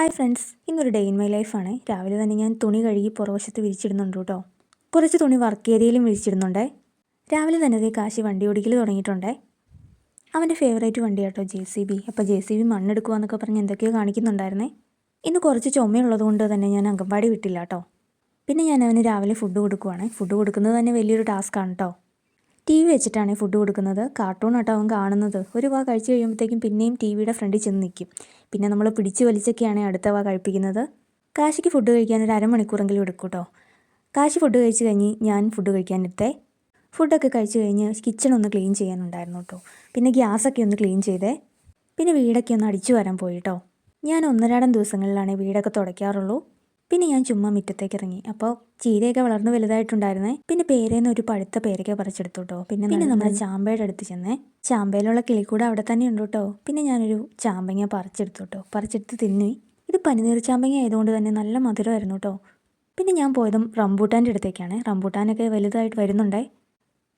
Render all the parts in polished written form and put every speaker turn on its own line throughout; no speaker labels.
Hi friends, ഇന്നൊരു day in my ലൈഫാണ്. രാവിലെ തന്നെ ഞാൻ തുണി കഴുകി പുറവശത്ത് വിരിച്ചിടുന്നുണ്ട് കേട്ടോ. കുറച്ച് തുണി വർക്ക് ഏരിയയിലും വിരിച്ചിടുന്നുണ്ടേ. രാവിലെ തന്നെ കാശി വണ്ടി ഓടിക്കൽ തുടങ്ങിയിട്ടുണ്ടേ. അവൻ്റെ ഫേവറേറ്റ് വണ്ടി കേട്ടോ JCB. അപ്പോൾ JCB മണ്ണെടുക്കുവാന്നൊക്കെ പറഞ്ഞ് എന്തൊക്കെയോ കാണിക്കുന്നുണ്ടായിരുന്നേ. ഇന്ന് കുറച്ച് ചുമയുള്ളത് കൊണ്ട് തന്നെ ഞാൻ അംഗൻവാടി വിട്ടില്ല കേട്ടോ. പിന്നെ ഞാൻ അവന് രാവിലെ ഫുഡ് കൊടുക്കുവാണ്. ഫുഡ് കൊടുക്കുന്നത് തന്നെ വലിയൊരു ടാസ്ക്കാണ് കേട്ടോ. TV വെച്ചിട്ടാണ് ഫുഡ് കൊടുക്കുന്നത്. കാർട്ടൂൺ കേട്ടോ അവൻ കാണുന്നത്. ഒരു വാ കഴിച്ച് കഴിയുമ്പോഴത്തേക്കും പിന്നെയും TVയുടെ ഫ്രണ്ടിൽ ചെന്ന് നിൽക്കും. പിന്നെ നമ്മൾ പിടിച്ച് വലിച്ചൊക്കെയാണ് അടുത്ത വാ കഴിപ്പിക്കുന്നത്. കാശിക്ക് ഫുഡ് കഴിക്കാൻ ഒരു അരമണിക്കൂറെങ്കിലും എടുക്കും കേട്ടോ. കാശി ഫുഡ് കഴിച്ച് കഴിഞ്ഞ് ഞാൻ ഫുഡ് കഴിക്കാനെടുത്തേ. ഫുഡൊക്കെ കഴിച്ച് കഴിഞ്ഞ് കിച്ചൺ ഒന്ന് ക്ലീൻ ചെയ്യാനുണ്ടായിരുന്നു കേട്ടോ. പിന്നെ ഗ്യാസൊക്കെ ഒന്ന് ക്ലീൻ ചെയ്തേ. പിന്നെ വീടൊക്കെ ഒന്ന് അടിച്ചു വരാൻ പോയി കേട്ടോ. ഞാൻ ഒന്നരാടം ദിവസങ്ങളിലാണ് വീടൊക്കെ തുടയ്ക്കാറുള്ളൂ. പിന്നെ ഞാൻ ചുമ്മാ മുറ്റത്തേക്ക് ഇറങ്ങി. അപ്പോൾ ചീരയൊക്കെ വളർന്ന് വലുതായിട്ടുണ്ടായിരുന്നേ. പിന്നെ പേരേന്ന് ഒരു പഴുത്ത പേരയ്ക്ക പറിച്ചെടുത്തു കേട്ടോ. പിന്നെ നമ്മുടെ ചാമ്പയുടെ അടുത്ത് ചെന്നേ. ചാമ്പയിലുള്ള കിളിക്കൂടെ അവിടെ തന്നെ ഉണ്ട് കേട്ടോ. പിന്നെ ഞാനൊരു ചാമ്പങ്ങ പറിച്ചെടുത്തു കേട്ടോ. പറിച്ചെടുത്ത് തിന്നി. ഇത് പനിനീർ ചാമ്പങ്ങ ആയതുകൊണ്ട് തന്നെ നല്ല മധുരമായിരുന്നു കേട്ടോ. പിന്നെ ഞാൻ പോയതും റംബൂട്ടാൻ്റെ അടുത്തേക്കാണ്. റംബൂട്ടാനൊക്കെ വലുതായിട്ട് വരുന്നുണ്ടേ.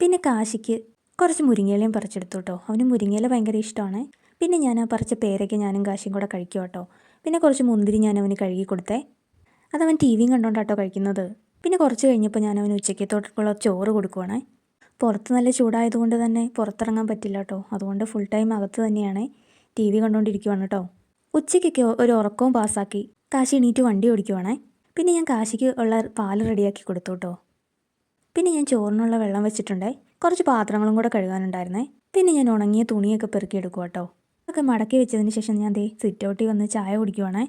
പിന്നെ കാശിക്ക് കുറച്ച് മുരിങ്ങയിലയും പറിച്ചെടുത്തു കേട്ടോ. അവന് മുരിങ്ങയില ഭയങ്കര ഇഷ്ടമാണ്. പിന്നെ ഞാൻ ആ പറിച്ച പേരയ്ക്ക് ഞാനും കാശിയും കൂടെ കഴിക്കും കേട്ടോ. പിന്നെ കുറച്ച് മുന്തിരി ഞാൻ അവന് കഴുകി കൊടുത്തേ. അതവൻ TVയും കണ്ടോണ്ടാട്ടോ കഴിക്കുന്നത്. പിന്നെ കുറച്ച് കഴിഞ്ഞപ്പോൾ ഞാൻ അവന് ഉച്ചയ്ക്കത്തോട്ടുള്ള ചോറ് കൊടുക്കുവാണേ. പുറത്ത് നല്ല ചൂടായതുകൊണ്ട് തന്നെ പുറത്തിറങ്ങാൻ പറ്റില്ല കേട്ടോ. അതുകൊണ്ട് ഫുൾ ടൈം അകത്ത് തന്നെയാണ് TV കണ്ടുകൊണ്ടിരിക്കുവാണ് കേട്ടോ. ഉച്ചയ്ക്കൊക്കെ ഒരു ഉറക്കവും പാസ്സാക്കി കാശി എണീറ്റ് വണ്ടി ഓടിക്കുവാണേ. പിന്നെ ഞാൻ കാശിക്ക് ഉള്ള പാല് റെഡിയാക്കി കൊടുത്തു കേട്ടോ. പിന്നെ ഞാൻ ചോറിനുള്ള വെള്ളം വെച്ചിട്ടുണ്ടേ. കുറച്ച് പാത്രങ്ങളും കൂടെ കഴുകാനുണ്ടായിരുന്നേ. പിന്നെ ഞാൻ ഉണങ്ങിയ തുണിയൊക്കെ പെറുക്കിയെടുക്കുക കേട്ടോ. അതൊക്കെ മടക്കി വെച്ചതിന് ശേഷം ഞാൻ സിറ്റ് ഔട്ടിൽ വന്ന് ചായ കുടിക്കുവാണേ.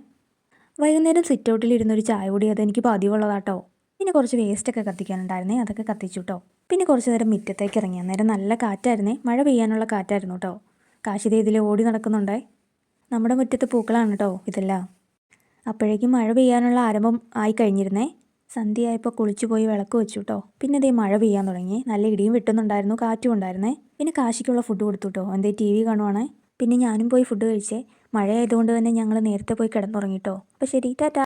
വൈകുന്നേരം സിറ്റ് ഔട്ടിലിരുന്നൊരു ചായ കൂടി അതെനിക്ക് പതിവുള്ളതാട്ടോ. പിന്നെ കുറച്ച് വേസ്റ്റൊക്കെ കത്തിക്കാനുണ്ടായിരുന്നേ. അതൊക്കെ കത്തിച്ചു കേട്ടോ. പിന്നെ കുറച്ച് നേരം മുറ്റത്തേക്ക് ഇറങ്ങി. അന്നേരം നല്ല കാറ്റായിരുന്നേ. മഴ പെയ്യാനുള്ള കാറ്റായിരുന്നു കേട്ടോ. കാശിതേ ഇതിൽ ഓടി നടക്കുന്നുണ്ടേ. നമ്മുടെ മുറ്റത്ത് പൂക്കളാണ് കേട്ടോ ഇതെല്ലാം. അപ്പോഴേക്കും മഴ പെയ്യാനുള്ള ആരംഭം ആയി കഴിഞ്ഞിരുന്നേ. സന്ധ്യയായപ്പോൾ കുളിച്ചു പോയി വിളക്ക് വെച്ചു കേട്ടോ. പിന്നെ ഇതേ മഴ പെയ്യാൻ തുടങ്ങി. നല്ല ഇടിയും വെട്ടുന്നുണ്ടായിരുന്നു, കാറ്റും ഉണ്ടായിരുന്നേ. പിന്നെ കാശിക്കുള്ള ഫുഡ് കൊടുത്തു കേട്ടോ. TV കാണുവാണേ. പിന്നെ ഞാനും പോയി ഫുഡ് കഴിച്ചേ. മഴയായതുകൊണ്ട് തന്നെ ഞങ്ങൾ നേരത്തെ പോയി കിടന്നുറങ്ങിട്ടോ. അപ്പോൾ ശരി, ടാറ്റാ.